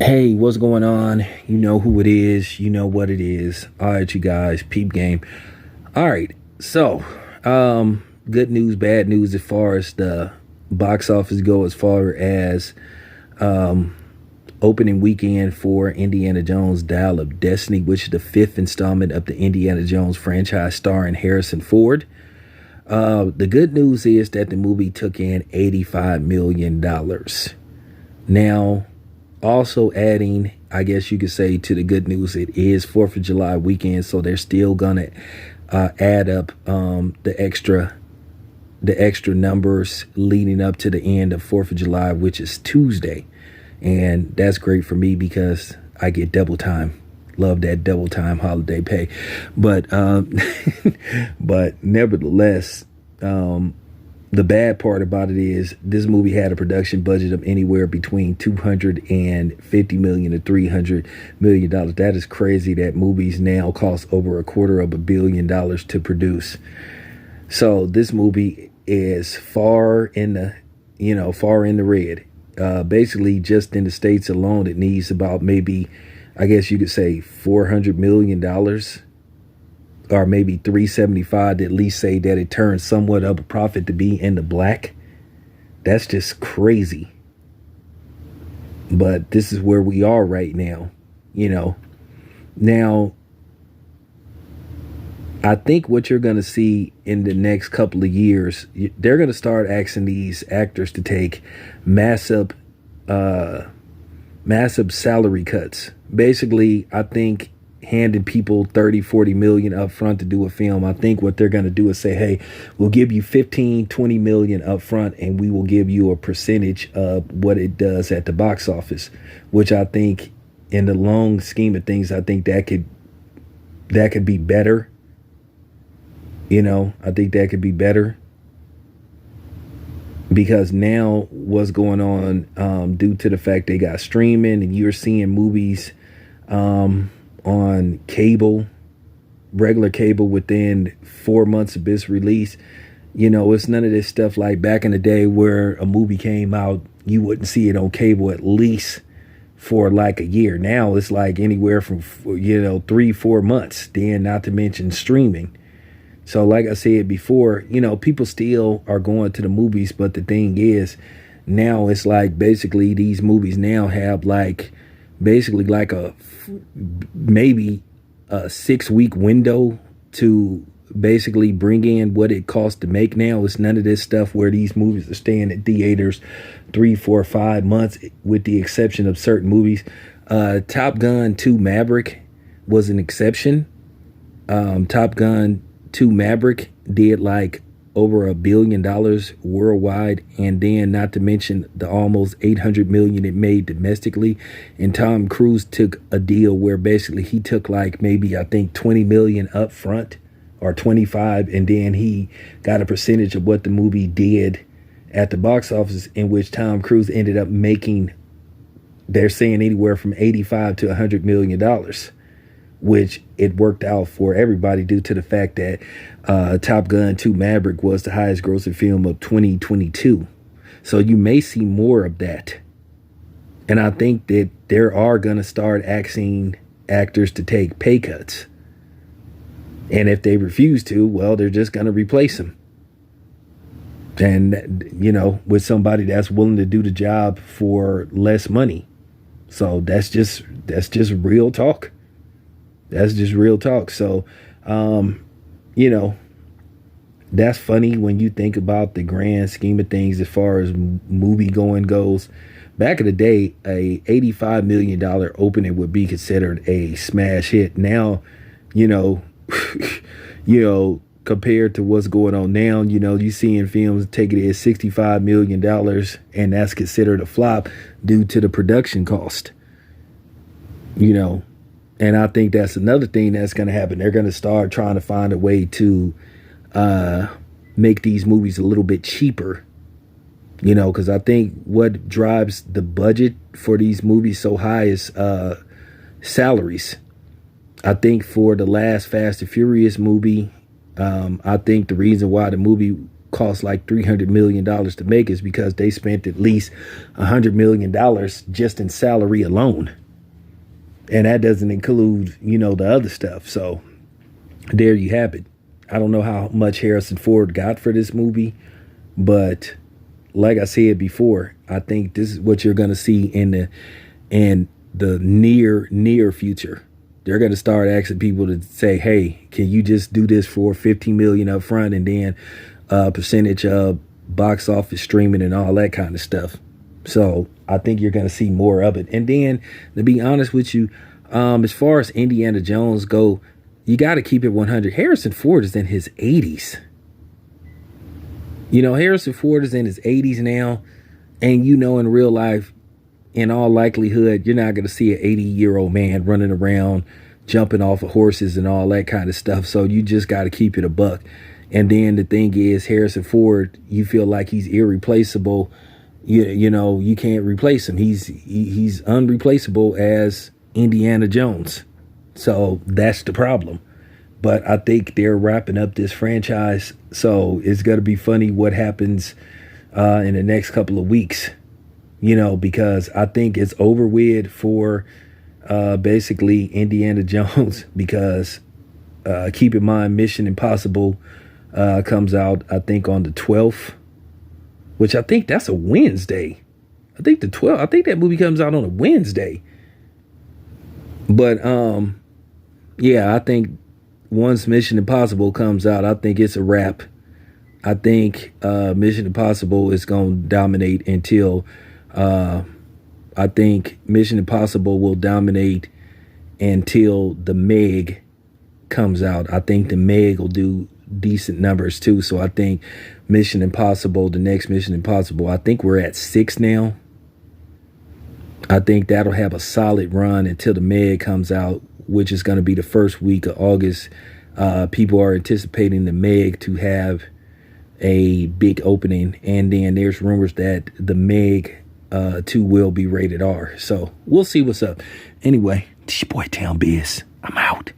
Hey, what's going on? You know who it is. You know what it is. All right, you guys, peep game. All right, so good news, bad news as far as the box office go, as far as opening weekend for Indiana Jones: Dial of Destiny, which is the fifth installment of the Indiana Jones franchise, starring Harrison Ford. The good news is that the movie took in $85 million. Now, also adding, I guess you could say, to the good news, it is 4th of July weekend, so they're still gonna add up the extra numbers leading up to the end of 4th of July, which is Tuesday. And that's great for me because I get double time. Love that double time holiday pay. But but nevertheless, the bad part about it is this movie had a production budget of anywhere between 250 million to $300 million. That is crazy that movies now cost over a quarter of $1 billion to produce. So this movie is far in the red. Basically, just in the States alone, it needs about, maybe, I guess you could say, $400 million, or maybe 375, to at least say that it turns somewhat of a profit to be in the black. That's just crazy. But this is where we are right now. You know. Now, I think what you're going to see in the next couple of years, they're going to start asking these actors to take massive uh massive salary cuts. Basically, I think handing people 30, 40 million up front to do a film. I think what they're going to do is say, hey, we'll give you 15, 20 million up front, and we will give you a percentage of what it does at the box office, which I think, in the long scheme of things, I think that could be better. I think that could be better because now what's going on, due to the fact they got streaming and you're seeing movies on cable, regular cable, within 4 months of its release. It's none of this stuff like back in the day where a movie came out, you wouldn't see it on cable at least for like a year. Now it's like anywhere from 3-4 months, then not to mention streaming. So, like I said before, people still are going to the movies, but the thing is, now it's like basically these movies now have like basically like maybe a 6-week window to basically bring in what it costs to make. Now it's none of this stuff where these movies are staying at theaters 3, 4, 5 months, with the exception of certain movies. Top Gun 2 Maverick was an exception. Top Gun 2 Maverick did like over $1 billion worldwide, and then not to mention the almost 800 million it made domestically. And Tom Cruise took a deal where basically he took like maybe, I think, 20 million up front, or 25, and then he got a percentage of what the movie did at the box office, in which Tom Cruise ended up making, they're saying, anywhere from 85 to $100 million, which it worked out for everybody due to the fact that Top Gun 2 Maverick was the highest grossing film of 2022. So you may see more of that. And I think that there are going to start asking actors to take pay cuts. And if they refuse to, well, they're just going to replace them. And, with somebody that's willing to do the job for less money. So that's just real talk. That's just real talk. So, you know, that's funny when you think about the grand scheme of things as far as movie going goes. Back in the day, a $85 million opening would be considered a smash hit. Now, you know, compared to what's going on now, you seeing films take it as $65 million, and that's considered a flop due to the production cost. You know, and I think that's another thing that's going to happen. They're going to start trying to find a way to make these movies a little bit cheaper. Because I think what drives the budget for these movies so high is salaries. I think for the last Fast and Furious movie, I think the reason why the movie cost like $300 million to make is because they spent at least $100 million just in salary alone. And that doesn't include, the other stuff. So there you have it. I don't know how much Harrison Ford got for this movie, but like I said before, I think this is what you're going to see in the near future. They're going to start asking people to say, hey, can you just do this for $15 million up front and then percentage of box office streaming and all that kind of stuff. So I think you're going to see more of it. And then, to be honest with you, as far as Indiana Jones go, you got to keep it 100. Harrison Ford is in his 80s. Harrison Ford is in his 80s now. And in real life, in all likelihood, you're not going to see an 80-year-old man running around, jumping off of horses and all that kind of stuff. So you just got to keep it a buck. And then the thing is, Harrison Ford, you feel like he's irreplaceable. You can't replace him. He's unreplaceable as Indiana Jones. So that's the problem. But I think they're wrapping up this franchise. So it's going to be funny what happens in the next couple of weeks, because I think it's over with for basically Indiana Jones because keep in mind, Mission Impossible comes out, I think, on the 12th, which I think that's a Wednesday. I think the 12th. I think that movie comes out on a Wednesday. But yeah, I think once Mission Impossible comes out, I think it's a wrap. I think Mission Impossible is going to dominate until I think Mission Impossible will dominate until the Meg comes out. I think the Meg will do decent numbers too. So I think Mission Impossible, the next Mission Impossible, I think we're at 6 now. I think that'll have a solid run until the Meg comes out, which is going to be the first week of August. People are anticipating the Meg to have a big opening, and then there's rumors that the Meg 2 will be rated R. So we'll see what's up. Anyway, this your boy Town Biz. I'm out.